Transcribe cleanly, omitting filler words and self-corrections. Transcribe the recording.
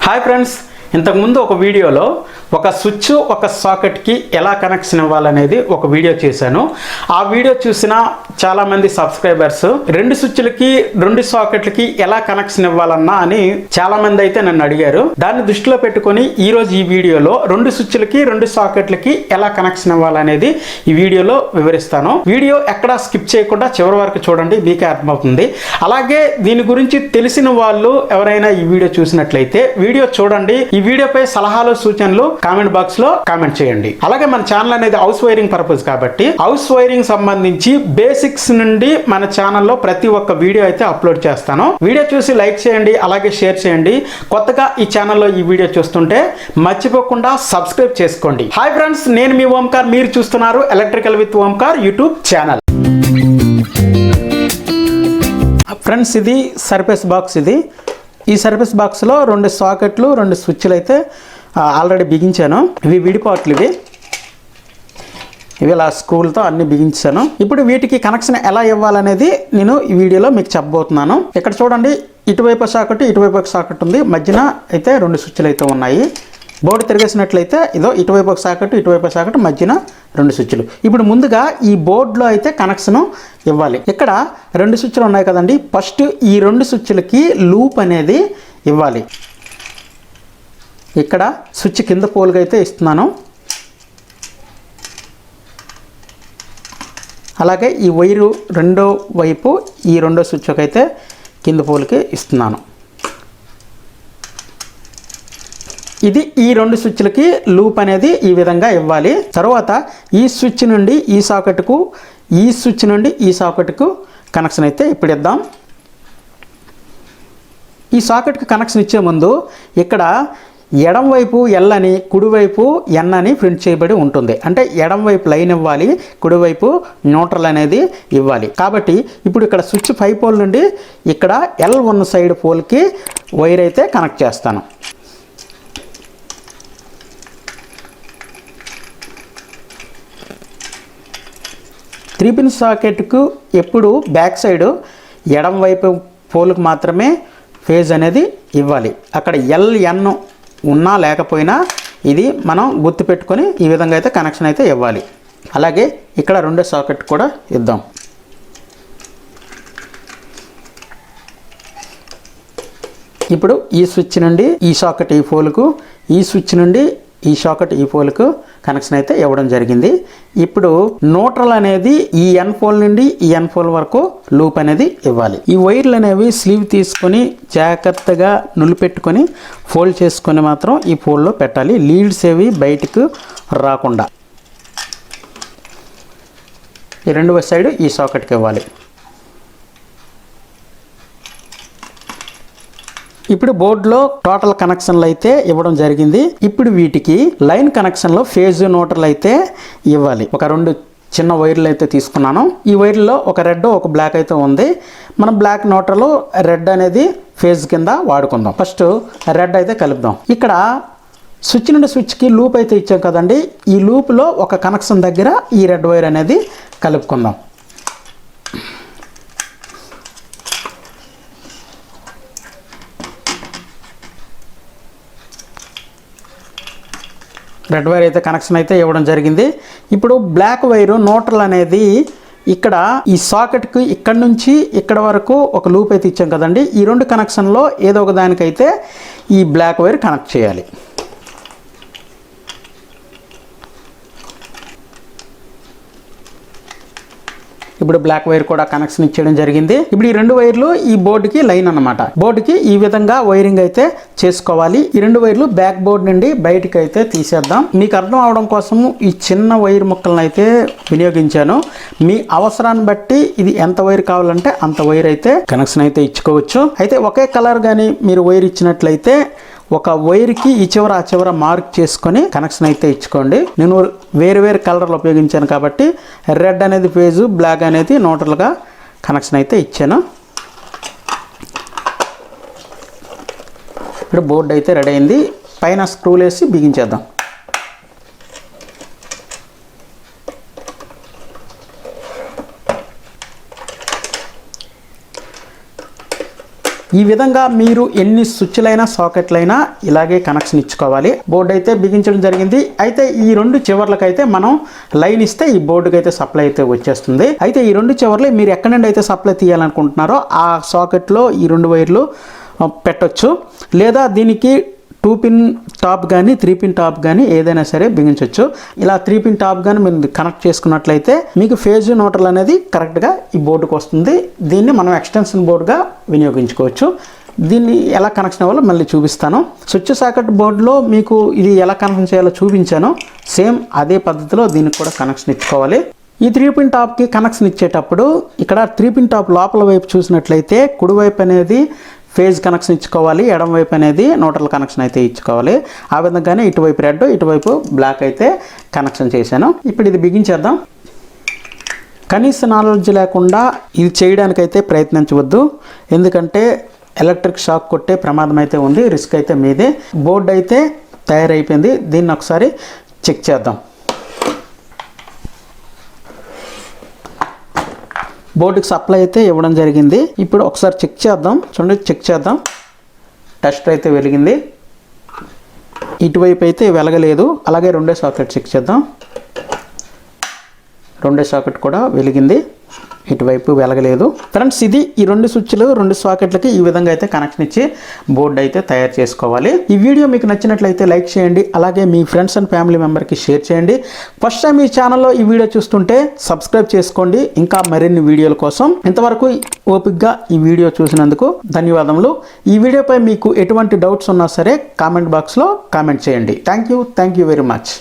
Hi friends, ఇంతకుముందు ఒక వీడియోలో ఒక స్విచ్ ఒక సాకెట్కి ఎలా కనెక్షన్ ఇవ్వాలనేది ఒక వీడియో చేశాను. ఆ వీడియో చూసిన చాలామంది సబ్స్క్రైబర్స్ రెండు స్విచ్లకి రెండు సాకెట్లకి ఎలా కనెక్షన్ ఇవ్వాలన్నా అని చాలామంది అయితే నన్ను అడిగారు. దాన్ని దృష్టిలో పెట్టుకొని ఈరోజు ఈ వీడియోలో రెండు స్విచ్లకి రెండు సాకెట్లకి ఎలా కనెక్షన్ ఇవ్వాలనేది ఈ వీడియోలో వివరిస్తాను. వీడియో ఎక్కడా స్కిప్ చేయకుండా చివరి వరకు చూడండి, మీకే అర్థమవుతుంది. అలాగే దీని గురించి తెలిసిన వాళ్ళు ఎవరైనా ఈ వీడియో చూసినట్లయితే వీడియో చూడండి. ఈ వీడియోపై సలహాలు సూచనలు కామెంట్ బాక్స్ లో కామెంట్ చేయండి. అలాగే మన ఛానల్ అనేది హౌస్ వైరింగ్ పర్పస్ కాబట్టి హౌస్ వైరింగ్ సంబంధించి బేసిక్స్ నుండి మన ఛానల్లో ప్రతి ఒక్క వీడియో అయితే అప్లోడ్ చేస్తాను. వీడియో చూసి లైక్ చేయండి, అలాగే షేర్ చేయండి. కొత్తగా ఈ ఛానల్లో ఈ వీడియో చూస్తుంటే మర్చిపోకుండా సబ్స్క్రైబ్ చేసుకోండి. హాయ్ ఫ్రెండ్స్, నేను మీ ఓంకార్, మీరు చూస్తున్నారు electrical with Omkar YouTube channel. Friends, ఇది సర్ఫేస్ బాక్స్. ఈ సర్ఫేస్ బాక్స్లో రెండు సాకెట్లు రెండు స్విచ్లు అయితే ఆల్రెడీ బిగించాను. ఇవి విడిపాట్లు, ఇవి ఇలా స్క్రూలతో అన్ని బిగించాను. ఇప్పుడు వీటికి కనెక్షన్ ఎలా ఇవ్వాలనేది నేను ఈ వీడియోలో మీకు చెప్పబోతున్నాను. ఇక్కడ చూడండి, ఇటువైపు సాకెట్ ఇటువైపు సాకెట్ ఉంది, మధ్యన అయితే రెండు స్విచ్లు అయితే ఉన్నాయి. బోర్డు తిరిగేసినట్లయితే ఇదో ఇటువైపు ఒక సాకెట్ ఇటువైపు సాకెట్, మధ్యన రెండు స్విచ్లు. ఇప్పుడు ముందుగా ఈ బోర్డులో అయితే కనెక్షన్ ఇవ్వాలి. ఇక్కడ రెండు స్విచ్లు ఉన్నాయి కదండి, ఫస్ట్ ఈ రెండు స్విచ్లకి లూప్ అనేది ఇవ్వాలి. ఇక్కడ స్విచ్ కింద పోల్గా అయితే ఇస్తున్నాను. అలాగే ఈ వైరు రెండో వైపు ఈ రెండో స్విచ్కి అయితే కింద పోల్కి ఇస్తున్నాను. ఇది ఈ రెండు స్విచ్లకి లూప్ అనేది ఈ విధంగా ఇవ్వాలి. తర్వాత ఈ స్విచ్ నుండి ఈ సాకెట్కు, ఈ స్విచ్ నుండి ఈ సాకెట్కు కనెక్షన్ అయితే ఇప్పుడు ఇద్దాం. ఈ సాకెట్కి కనెక్షన్ ఇచ్చే ముందు ఇక్కడ ఎడం వైపు ఎల్ అని, కుడివైపు ఎన్ అని ప్రింట్ చేయబడి ఉంటుంది. అంటే ఎడం వైపు లైన్ ఇవ్వాలి, కుడివైపు న్యూట్రల్ అనేది ఇవ్వాలి. కాబట్టి ఇప్పుడు ఇక్కడ స్విచ్ 5 పోల్ నుండి ఇక్కడ ఎల్ ఉన్న సైడ్ పోల్కి వైర్ అయితే కనెక్ట్ చేస్తాను. త్రీ పిన్ సాకెట్కు ఎప్పుడు బ్యాక్ సైడ్ ఎడం వైపు పోల్కి మాత్రమే ఫేజ్ అనేది ఇవ్వాలి. అక్కడ ఎల్ఎన్ ఉన్నా లేకపోయినా ఇది మనం గుర్తుపెట్టుకొని ఈ విధంగా అయితే కనెక్షన్ అయితే ఇవ్వాలి. అలాగే ఇక్కడ రెండో సాకెట్ కూడా ఇద్దాం. ఇప్పుడు ఈ స్విచ్ నుండి ఈ సాకెట్ ఈ పోల్కు, ఈ స్విచ్ నుండి ఈ సాకెట్ ఈ పోల్కు కనెక్షన్ అయితే ఇవ్వడం జరిగింది. ఇప్పుడు న్యూట్రల్ అనేది ఈ ఎన్ పోల్ నుండి ఈ ఎన్ పోల్ వరకు లూప్ అనేది ఇవ్వాలి. ఈ వైర్లు అనేవి స్లీవ్ తీసుకొని జాగ్రత్తగా నులిపెట్టుకొని ఫోల్డ్ చేసుకొని మాత్రం ఈ పోల్లో పెట్టాలి. లీడ్స్ ఏవి బయటకు రాకుండా ఈ రెండవ సైడ్ ఈ సాకెట్కి ఇవ్వాలి. ఇప్పుడు బోర్డులో టోటల్ కనెక్షన్లు అయితే ఇవ్వడం జరిగింది. ఇప్పుడు వీటికి లైన్ కనెక్షన్లో ఫేజ్ న్యూట్రల్ అయితే ఇవ్వాలి. ఒక రెండు చిన్న వైర్లు అయితే తీసుకున్నాను. ఈ వైర్లో ఒక రెడ్ ఒక బ్లాక్ అయితే ఉంది. మనం బ్లాక్ న్యూట్రల్ రెడ్ అనేది ఫేజ్ కింద వాడుకుందాం. ఫస్ట్ రెడ్ అయితే కలుపుదాం. ఇక్కడ స్విచ్ నుండి స్విచ్కి లూప్ అయితే ఇచ్చాం కదండి, ఈ లూప్లో ఒక కనెక్షన్ దగ్గర ఈ రెడ్ వైర్ అనేది కలుపుకుందాం. రెడ్ వైర్ అయితే కనెక్షన్ అయితే ఇవ్వడం జరిగింది. ఇప్పుడు బ్లాక్ వైరు న్యూట్రల్ అనేది ఇక్కడ ఈ సాకెట్కి ఇక్కడ నుంచి ఇక్కడ వరకు ఒక లూప్ అయితే ఇచ్చాం కదండి, ఈ రెండు కనెక్షన్లో ఏదో ఒక దానికైతే ఈ బ్లాక్ వైర్ కనెక్ట్ చేయాలి. ఇప్పుడు బ్లాక్ వైర్ కూడా కనెక్షన్ ఇచ్చేయడం జరిగింది. ఇప్పుడు ఈ రెండు వైర్లు ఈ బోర్డుకి లైన్ అన్నమాట. బోర్డుకి ఈ విధంగా వైరింగ్ అయితే చేసుకోవాలి. ఈ రెండు వైర్లు బ్యాక్ బోర్డ్ నుండి బయటకు అయితే తీసేద్దాం. మీకు అర్థం అవడం కోసం ఈ చిన్న వైర్ ముక్కలను అయితే వినియోగించాను. మీ అవసరాన్ని బట్టి ఇది ఎంత వైర్ కావాలంటే అంత వైర్ అయితే కనెక్షన్ అయితే ఇచ్చుకోవచ్చు. అయితే ఒకే కలర్ కానీ మీరు వైర్ ఇచ్చినట్లయితే ఒక వైర్కి ఈ చివర ఆ చివర మార్క్ చేసుకొని కనెక్షన్ అయితే ఇచ్చుకోండి. నేను వేరు వేరు కలర్లు ఉపయోగించాను కాబట్టి రెడ్ అనేది ఫేజు, బ్లాక్ అనేది న్యూట్రల్గా కనెక్షన్ అయితే ఇచ్చాను. ఇప్పుడు బోర్డు అయితే రెడీ అయింది. పైన స్క్రూలు వేసి బిగించేద్దాం. ఈ ఈ విధంగా మీరు ఎన్ని స్విచ్లైనా సాకెట్లైనా ఇలాగే కనెక్షన్ ఇచ్చుకోవాలి. బోర్డు అయితే బిగించడం జరిగింది. అయితే ఈ 2 చివర్లకైతే మనం లైన్ ఇస్తే ఈ బోర్డుకి అయితే సప్లై అయితే వచ్చేస్తుంది. అయితే ఈ 2 చివర్లు మీరు ఎక్కడి నుండి అయితే సప్లై తీయాలనుకుంటున్నారో ఆ సాకెట్లో ఈ 2 వైర్లు పెట్టొచ్చు. లేదా దీనికి 2 పిన్ టాప్ కానీ 3 పిన్ టాప్ కానీ ఏదైనా సరే బిగించవచ్చు. ఇలా 3 పిన్ టాప్ కానీ మీరు కనెక్ట్ చేసుకున్నట్లయితే మీకు ఫేజ్ న్యూట్రల్ అనేది కరెక్ట్గా ఈ బోర్డుకి వస్తుంది. దీన్ని మనం ఎక్స్టెన్షన్ బోర్డుగా వినియోగించుకోవచ్చు. దీన్ని ఎలా కనెక్షన్ అవ్వాలో మళ్ళీ చూపిస్తాను. స్విచ్ సాకెట్ బోర్డులో మీకు ఇది ఎలా కనెక్షన్ చేయాలో చూపించాను. సేమ్ అదే పద్ధతిలో దీనికి కూడా కనెక్షన్ ఇచ్చుకోవాలి. ఈ 3 పిన్ టాప్కి కనెక్షన్ ఇచ్చేటప్పుడు ఇక్కడ 3 పిన్ టాప్ లోపల వైపు చూసినట్లయితే కుడివైపు అనేది ఫేజ్ కనెక్షన్ ఇచ్చుకోవాలి, ఎడమ వైపు అనేది న్యూట్రల్ కనెక్షన్ అయితే ఇచ్చుకోవాలి. ఆ విధంగానే ఇటువైపు రెడ్ ఇటువైపు బ్లాక్ అయితే కనెక్షన్ చేశాను. ఇప్పుడు ఇది బిగించేద్దాం. కనీస నాలెడ్జ్ లేకుండా ఇది చేయడానికైతే ప్రయత్నించవద్దు. ఎందుకంటే ఎలక్ట్రిక్ షాక్ కొట్టే ప్రమాదం అయితే ఉంది. రిస్క్ అయితే మీదే. బోర్డు అయితే తయారైపోయింది. దీన్ని ఒకసారి చెక్ చేద్దాం. బోర్డుకి సప్లై అయితే ఇవ్వడం జరిగింది. ఇప్పుడు ఒకసారి చెక్ చేద్దాం. చూడండి, చెక్ చేద్దాం. టెస్ట్ అయితే వెలిగింది. ఇటువైపు అయితే వెలగలేదు. అలాగే రెండో సాకెట్ చెక్ చేద్దాం. రెండో సాకెట్ కూడా వెలిగింది. ఇటువైపు వెలగలేదు. ఫ్రెండ్స్, ఇది ఈ 2 స్విచ్లు 2 సాకెట్లకి ఈ విధంగా అయితే కనెక్షన్ ఇచ్చి బోర్డు అయితే తయారు చేసుకోవాలి. ఈ వీడియో మీకు నచ్చినట్లయితే లైక్ చేయండి. అలాగే మీ ఫ్రెండ్స్ అండ్ ఫ్యామిలీ మెంబర్కి షేర్ చేయండి. ఫస్ట్ టైం ఈ ఛానల్లో ఈ వీడియో చూస్తుంటే సబ్స్క్రైబ్ చేసుకోండి. ఇంకా మరిన్ని వీడియోల కోసం. ఇంతవరకు ఓపిక్గా ఈ వీడియో చూసినందుకు ధన్యవాదములు. ఈ వీడియోపై మీకు ఎటువంటి డౌట్స్ ఉన్నా సరే కామెంట్ బాక్స్లో కామెంట్ చేయండి. Thank you very much.